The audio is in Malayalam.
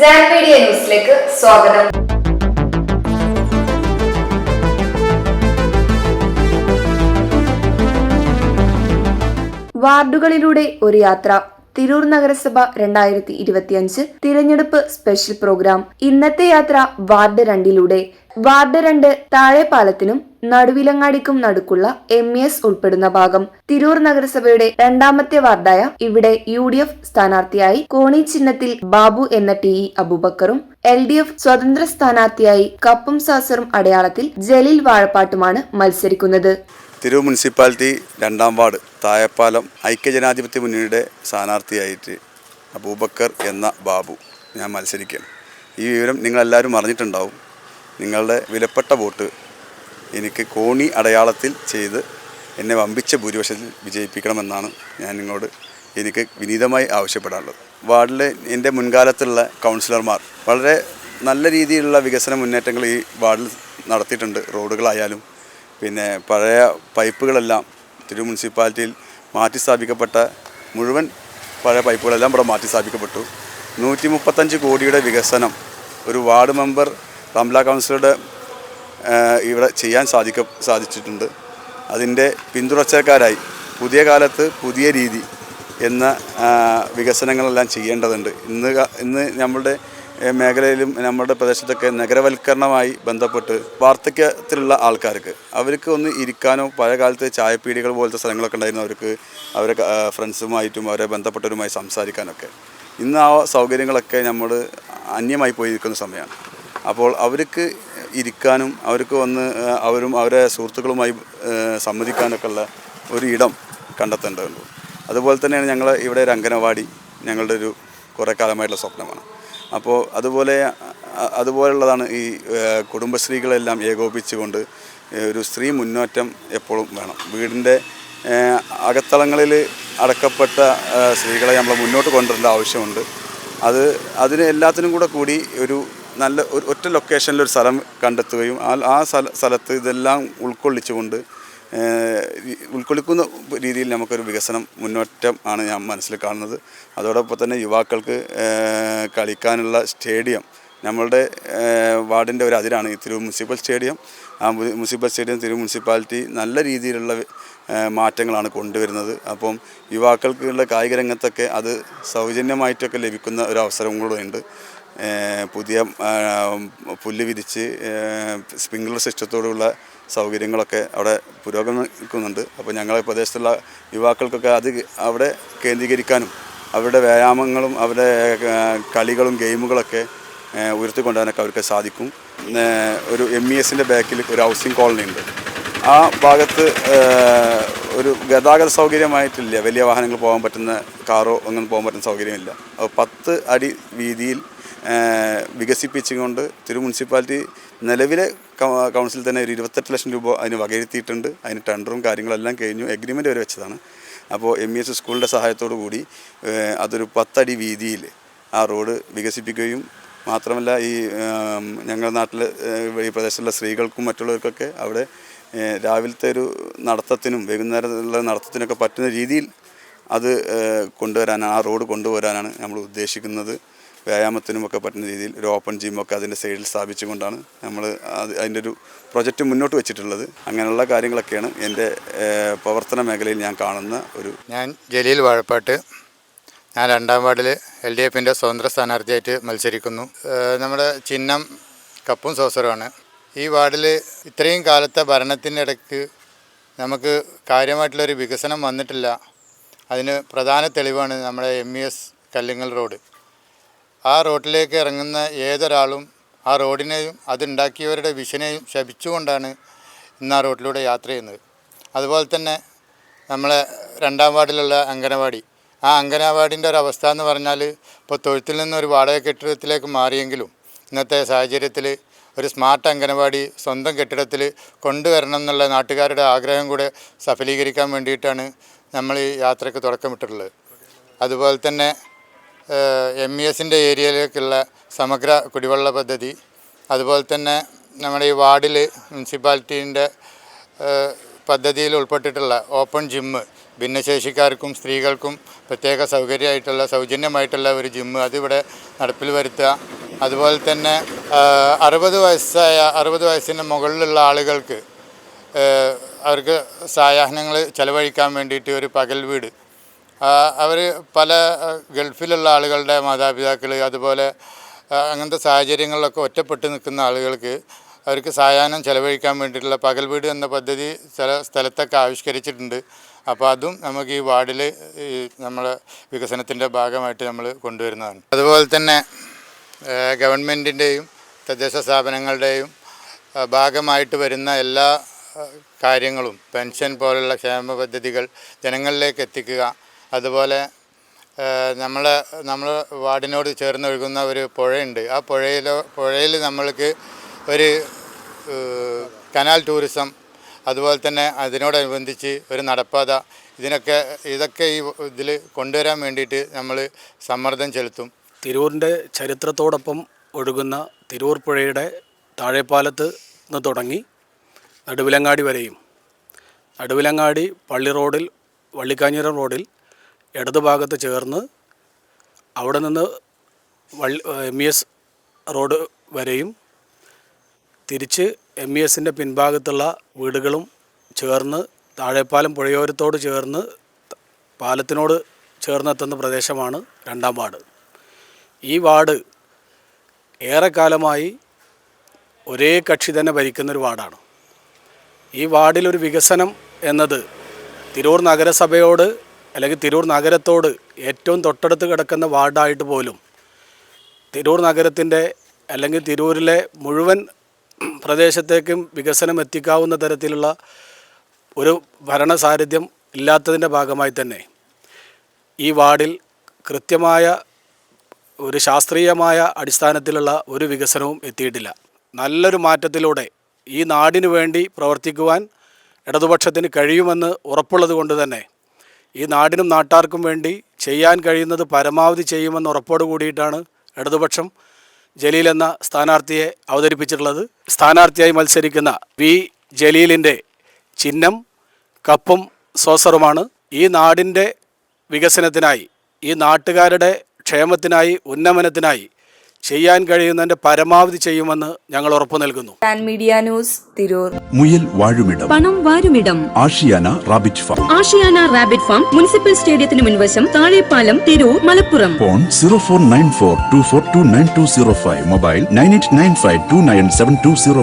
ജാൻ മീഡിയ ന്യൂസിലേക്ക് സ്വാഗതം. വാർഡുകളിലൂടെ ഒരു യാത്ര. തിരൂർ നഗരസഭ 2025 തിരഞ്ഞെടുപ്പ് സ്പെഷ്യൽ പ്രോഗ്രാം. ഇന്നത്തെ യാത്ര വാർഡ് 2 വാർഡ് 2 താഴെപ്പാലത്തിനും നടുവിലങ്ങാടിക്കും നടുക്കുള്ള MES ഉൾപ്പെടുന്ന ഭാഗം. തിരൂർ നഗരസഭയുടെ 2ാമത്തെ വാർഡായ ഇവിടെ UDF സ്ഥാനാർത്ഥിയായി കോണി ചിഹ്നത്തിൽ ബാബു എന്ന TE അബൂബക്കറും LDF സ്വതന്ത്ര സ്ഥാനാർത്ഥിയായി കപ്പും സാസറും അടയാളത്തിൽ ജലീൽ വാഴപ്പാട്ടുമാണ് മത്സരിക്കുന്നത്. തിരൂർ മുനിസിപ്പാലിറ്റി 2ാം വാർഡ് താഴെപ്പാലം ഐക്യജനാധിപത്യ മുന്നണിയുടെ സ്ഥാനാർത്ഥിയായിട്ട് അബൂബക്കർ എന്ന ബാബു ഞാൻ മത്സരിക്കുകയാണ്. ഈ വിവരം നിങ്ങളെല്ലാവരും അറിഞ്ഞിട്ടുണ്ടാവും. നിങ്ങളുടെ വിലപ്പെട്ട വോട്ട് എനിക്ക് കോണി അടയാളത്തിൽ ചെയ്ത് എന്നെ വമ്പിച്ച ഭൂരിപക്ഷത്തിൽ വിജയിപ്പിക്കണമെന്നാണ് ഞാൻ നിങ്ങളോട് എനിക്ക് വിനീതമായി ആവശ്യപ്പെടാനുള്ളത്. വാർഡിലെ എൻ്റെ മുൻകാലത്തുള്ള കൗൺസിലർമാർ വളരെ നല്ല രീതിയിലുള്ള വികസന മുന്നേറ്റങ്ങൾ ഈ വാർഡിൽ നടത്തിയിട്ടുണ്ട്. റോഡുകളായാലും പിന്നെ പഴയ പൈപ്പുകളെല്ലാം തിരൂർ മുനിസിപ്പാലിറ്റിയിൽ മാറ്റി സ്ഥാപിക്കപ്പെട്ട മുഴുവൻ പഴയ പൈപ്പുകളെല്ലാം ഇവിടെ മാറ്റി സ്ഥാപിക്കപ്പെട്ടു. 135 കോടിയുടെ വികസനം ഒരു വാർഡ് മെമ്പർ റംല കൗൺസിലറുടെ ഇവിടെ ചെയ്യാൻ സാധിച്ചിട്ടുണ്ട്. അതിൻ്റെ പിന്തുടർച്ചക്കാരായി പുതിയ കാലത്ത് പുതിയ രീതി എന്ന വികസനങ്ങളെല്ലാം ചെയ്യേണ്ടതുണ്ട്. ഇന്ന് നമ്മളുടെ മേഖലയിലും നമ്മുടെ പ്രദേശത്തൊക്കെ നഗരവൽക്കരണമായി ബന്ധപ്പെട്ട് വാർദ്ധക്യത്തിലുള്ള ആൾക്കാർക്ക് അവർക്ക് ഒന്ന് ഇരിക്കാനോ പഴയ കാലത്ത് ചായപ്പീടികൾ പോലത്തെ സ്ഥലങ്ങളൊക്കെ ഉണ്ടായിരുന്നു. അവരെ ഫ്രണ്ട്സുമായിട്ടും അവരെ ബന്ധപ്പെട്ടവരുമായി സംസാരിക്കാനൊക്കെ ഇന്ന് ആ സൗകര്യങ്ങളൊക്കെ നമ്മൾ അന്യമായി പോയിരിക്കുന്ന സമയമാണ്. അപ്പോൾ അവർക്ക് ഇരിക്കാനും അവർക്ക് വന്ന് അവരും അവരെ സുഹൃത്തുക്കളുമായി സംവദിക്കാനൊക്കെ ഉള്ള ഒരു ഇടം കണ്ടെത്തേണ്ടതുണ്ട്. അതുപോലെ തന്നെയാണ് ഞങ്ങൾ ഇവിടെ ഒരു അംഗനവാടി ഞങ്ങളുടെ ഒരു കുറേ കാലമായിട്ടുള്ള സ്വപ്നമാണ്. അപ്പോൾ അതുപോലുള്ളതാണ് ഈ കുടുംബശ്രീകളെല്ലാം ഏകോപിപ്പിച്ചുകൊണ്ട് ഒരു സ്ത്രീ മുന്നേറ്റം എപ്പോഴും വേണം. വീടിൻ്റെ അകത്തളങ്ങളിൽ അടക്കപ്പെട്ട സ്ത്രീകളെ നമ്മൾ മുന്നോട്ട് കൊണ്ടുവരേണ്ട ആവശ്യമുണ്ട്. അതിന് എല്ലാത്തിനും കൂടി ഒരു നല്ല ഒറ്റ ലൊക്കേഷനിലൊരു സ്ഥലം കണ്ടെത്തുകയും ആ സ്ഥലത്ത് ഇതെല്ലാം ഉൾക്കൊള്ളിക്കുന്ന രീതിയിൽ നമുക്കൊരു വികസനം മുന്നേറ്റം ആണ് ഞാൻ മനസ്സിൽ കാണുന്നത്. അതോടൊപ്പം തന്നെ യുവാക്കൾക്ക് കളിക്കാനുള്ള സ്റ്റേഡിയം നമ്മളുടെ വാർഡിൻ്റെ ഒരു അതിരാണ് ഈ തിരൂർ മുനിസിപ്പൽ സ്റ്റേഡിയം. ആ മുനിസിപ്പൽ സ്റ്റേഡിയം തിരൂർ മുനിസിപ്പാലിറ്റി നല്ല രീതിയിലുള്ള മാറ്റങ്ങളാണ് കൊണ്ടുവരുന്നത്. അപ്പം യുവാക്കൾക്കുള്ള കായിക രംഗത്തൊക്കെ അത് സൗജന്യമായിട്ടൊക്കെ ലഭിക്കുന്ന ഒരു അവസരം കൂടെ ഉണ്ട്. പുതിയ പുല്ല് വിരിച്ച് സ്പ്രിംഗ്ലർ സിസ്റ്റത്തോടുള്ള സൗകര്യങ്ങളൊക്കെ അവിടെ പുരോഗമിക്കുന്നുണ്ട്. അപ്പോൾ ഞങ്ങളെ പ്രദേശത്തുള്ള യുവാക്കൾക്കൊക്കെ അത് അവിടെ കേന്ദ്രീകരിക്കാനും അവരുടെ വ്യായാമങ്ങളും അവരുടെ കളികളും ഗെയിമുകളൊക്കെ ഉയർത്തിക്കൊണ്ടുവരാനൊക്കെ അവർക്ക് സാധിക്കും. ഒരു MESൻ്റെ ബാക്കിൽ ഒരു ഹൗസിംഗ് കോളനി ഉണ്ട്. ആ ഭാഗത്ത് ഒരു ഗതാഗത സൗകര്യമായിട്ടില്ല. വലിയ വാഹനങ്ങൾ പോകാൻ പറ്റുന്ന കാറോ അങ്ങനെ പോകാൻ പറ്റുന്ന സൗകര്യമില്ല. 10 അടി വീതിയിൽ വികസിപ്പിച്ചുകൊണ്ട് തിരൂർ മുനിസിപ്പാലിറ്റി നിലവിലെ കൗൺസിൽ തന്നെ ഒരു 28 ലക്ഷം രൂപ അതിന് വകയിരുത്തിയിട്ടുണ്ട്. അതിന് ടെൻഡറും കാര്യങ്ങളെല്ലാം കഴിഞ്ഞു, എഗ്രിമെൻ്റ് വരെ വെച്ചതാണ്. അപ്പോൾ MES സ്കൂളിൻ്റെ സഹായത്തോടു കൂടി അതൊരു 10 അടി വീതിയിൽ ആ റോഡ് വികസിപ്പിക്കുകയും മാത്രമല്ല ഈ ഞങ്ങളുടെ നാട്ടിൽ ഈ പ്രദേശത്തുള്ള സ്ത്രീകൾക്കും മറ്റുള്ളവർക്കൊക്കെ അവിടെ രാവിലത്തെ ഒരു നടത്തത്തിനും വൈകുന്നേരമുള്ള നടത്തത്തിനൊക്കെ പറ്റുന്ന രീതിയിൽ അത് കൊണ്ടുവരാനാണ്, ആ റോഡ് കൊണ്ടുവരാനാണ് നമ്മൾ ഉദ്ദേശിക്കുന്നത്. വ്യായാമത്തിനുമൊക്കെ പറ്റുന്ന രീതിയിൽ ഒരു ഓപ്പൺ ജിമ്മൊക്കെ അതിൻ്റെ സൈഡിൽ സ്ഥാപിച്ചുകൊണ്ടാണ് നമ്മൾ അതിൻ്റെ ഒരു പ്രൊജക്റ്റ് മുന്നോട്ട് വെച്ചിട്ടുള്ളത്. അങ്ങനെയുള്ള കാര്യങ്ങളൊക്കെയാണ് എൻ്റെ പ്രവർത്തന മേഖലയിൽ ഞാൻ കാണുന്ന ഞാൻ ജലീൽ വാഴപ്പാട്ട്. ഞാൻ 2ാം വാർഡിൽ LDFൻ്റെ സ്വതന്ത്ര സ്ഥാനാർത്ഥിയായിട്ട് മത്സരിക്കുന്നു. നമ്മുടെ ചിഹ്നം കപ്പും സോസറുമാണ്. ഈ വാർഡിൽ ഇത്രയും കാലത്തെ ഭരണത്തിൻ്റെ ഇടയ്ക്ക് നമുക്ക് കാര്യമായിട്ടുള്ളൊരു വികസനം വന്നിട്ടില്ല. അതിന് പ്രധാന തെളിവാണ് നമ്മുടെ MES കല്ലിങ്ങൽ റോഡ്. ആ റോഡിലേക്ക് ഇറങ്ങുന്ന ഏതൊരാളും ആ റോഡിനെയും അതുണ്ടാക്കിയവരുടെ വിഷനെയും ശപിച്ചുകൊണ്ടാണ് ഇന്ന് ആ റോഡിലൂടെ യാത്ര ചെയ്യുന്നത്. അതുപോലെ തന്നെ നമ്മളെ 2ാം വാർഡിലുള്ള അംഗനവാടി, ആ അംഗനവാടിൻ്റെ ഒരു അവസ്ഥ എന്ന് പറഞ്ഞാൽ ഇപ്പോൾ തൊഴുത്തിൽ നിന്നൊരു വാടക കെട്ടിടത്തിലേക്ക് മാറിയെങ്കിലും ഇന്നത്തെ സാഹചര്യത്തിൽ ഒരു സ്മാർട്ട് അംഗനവാടി സ്വന്തം കെട്ടിടത്തിൽ കൊണ്ടുവരണം എന്നുള്ള നാട്ടുകാരുടെ ആഗ്രഹം കൂടെ സഫലീകരിക്കാൻ വേണ്ടിയിട്ടാണ് നമ്മൾ ഈ യാത്രയ്ക്ക് തുടക്കമിട്ടിട്ടുള്ളത്. അതുപോലെ തന്നെ MESൻ്റെ ഏരിയയിലേക്കുള്ള സമഗ്ര കുടിവെള്ള പദ്ധതി, അതുപോലെ തന്നെ നമ്മുടെ ഈ വാർഡിൽ മുനിസിപ്പാലിറ്റീൻ്റെ പദ്ധതിയിൽ ഉൾപ്പെട്ടിട്ടുള്ള ഓപ്പൺ ജിമ്മ് ഭിന്നശേഷിക്കാർക്കും സ്ത്രീകൾക്കും പ്രത്യേക സൗജന്യമായിട്ടുള്ള ഒരു ജിമ്മ് അതിവിടെ നടപ്പിൽ വരുത്തുക. അതുപോലെ തന്നെ 60 വയസ്സിന് മുകളിലുള്ള ആളുകൾക്ക് അവർക്ക് സായാഹ്നങ്ങൾ ചെലവഴിക്കാൻ വേണ്ടിയിട്ട് ഒരു പകൽ വീട്, അവർ പല ഗൾഫിലുള്ള ആളുകളുടെ മാതാപിതാക്കൾ അതുപോലെ അങ്ങനത്തെ സാഹചര്യങ്ങളിലൊക്കെ ഒറ്റപ്പെട്ട് നിൽക്കുന്ന ആളുകൾക്ക് അവർക്ക് സായാഹ്നം ചെലവഴിക്കാൻ വേണ്ടിയിട്ടുള്ള പകൽ വീട് എന്ന പദ്ധതി ചില സ്ഥലത്തൊക്കെ ആവിഷ്കരിച്ചിട്ടുണ്ട്. അപ്പോൾ അതും നമുക്ക് ഈ വാർഡിൽ നമ്മളെ വികസനത്തിൻ്റെ ഭാഗമായിട്ട് നമ്മൾ കൊണ്ടുവരുന്നതാണ്. അതുപോലെ തന്നെ ഗവൺമെൻറ്റിൻ്റെയും തദ്ദേശ സ്ഥാപനങ്ങളുടെയും ഭാഗമായിട്ട് വരുന്ന എല്ലാ കാര്യങ്ങളും പെൻഷൻ പോലുള്ള ക്ഷേമ പദ്ധതികൾ ജനങ്ങളിലേക്ക് എത്തിക്കുക. അതുപോലെ നമ്മൾ വാർഡിനോട് ചേർന്നൊഴുകുന്ന ഒരു പുഴയുണ്ട്. ആ പുഴയിൽ നമ്മൾക്ക് ഒരു കനാൽ ടൂറിസം, അതുപോലെ തന്നെ അതിനോടനുബന്ധിച്ച് ഒരു നടപ്പാത, ഇതൊക്കെ ഈ ഇതിൽ കൊണ്ടുവരാൻ വേണ്ടിയിട്ട് നമ്മൾ സമ്മർദ്ദം ചെലുത്തും. തിരൂരിൻ്റെ ചരിത്രത്തോടൊപ്പം ഒഴുകുന്ന തിരൂർ പുഴയുടെ താഴെപ്പാലത്ത് നിന്ന് തുടങ്ങി നടുവിലങ്ങാടി വരെയും, നടുവിലങ്ങാടി പള്ളി റോഡിൽ വള്ളിക്കാഞ്ഞിരം റോഡിൽ ഇടതുഭാഗത്ത് ചേർന്ന് അവിടെ നിന്ന് MES റോഡ് വരെയും തിരിച്ച് MESൻ്റെ പിൻഭാഗത്തുള്ള വീടുകളും ചേർന്ന് താഴെപ്പാലം പുഴയോരത്തോട് ചേർന്ന് പാലത്തിനോട് ചേർന്നെത്തുന്ന പ്രദേശമാണ് 2-ാം വാർഡ്. ഈ വാർഡ് ഏറെക്കാലമായി ഒരേ കക്ഷി തന്നെ ഭരിക്കുന്നൊരു വാർഡാണ്. ഈ വാർഡിലൊരു വികസനം എന്നത് തിരൂർ നഗരസഭയോട് അല്ലെങ്കിൽ തിരൂർ നഗരത്തോട് ഏറ്റവും തൊട്ടടുത്ത് കിടക്കുന്ന വാർഡായിട്ട് പോലും തിരൂർ നഗരത്തിൻ്റെ അല്ലെങ്കിൽ തിരൂരിലെ മുഴുവൻ പ്രദേശത്തേക്കും വികസനം എത്തിക്കാവുന്ന തരത്തിലുള്ള ഒരു ഭരണസാരഥ്യം ഇല്ലാത്തതിൻ്റെ ഭാഗമായി തന്നെ ഈ വാർഡിൽ കൃത്യമായ ഒരു ശാസ്ത്രീയമായ അടിസ്ഥാനത്തിലുള്ള ഒരു വികസനവും എത്തിയിട്ടില്ല. നല്ലൊരു മാറ്റത്തിലൂടെ ഈ നാടിനു വേണ്ടി പ്രവർത്തിക്കുവാൻ ഇടതുപക്ഷത്തിന് കഴിയുമെന്ന് ഉറപ്പുള്ളത് കൊണ്ട് തന്നെ ഈ നാടിനും നാട്ടാർക്കും വേണ്ടി ചെയ്യാൻ കഴിയുന്നത് പരമാവധി ചെയ്യുമെന്ന് ഉറപ്പോട് കൂടിയിട്ടാണ് ഇടതുപക്ഷം ജലീൽ എന്ന സ്ഥാനാർത്ഥിയെ അവതരിപ്പിച്ചിട്ടുള്ളത്. സ്ഥാനാർത്ഥിയായി മത്സരിക്കുന്ന വി ജലീലിൻ്റെ ചിഹ്നം കപ്പും സോസറുമാണ്. ഈ നാടിൻ്റെ വികസനത്തിനായി, ഈ നാട്ടുകാരുടെ ക്ഷേമത്തിനായി, ഉന്നമനത്തിനായി ചെയ്യാൻ കഴിയുന്നതിൻ്റെ പരമാവധി ചെയ്യുമെന്ന് ഞങ്ങൾ ഉറപ്പു നൽകുന്നു. Media news, Tirur. മുയൽ വാഴുമിടം, പണം വാരുമിടം, Ashiana rabbit farm. Ashiana rabbit farm, municipal സ്റ്റേഡിയത്തിന് മുൻവശം, താഴെപ്പാലം, തിരൂർ, മലപ്പുറം. ഫോൺ 0494242920. മൊബൈൽ 9895297205.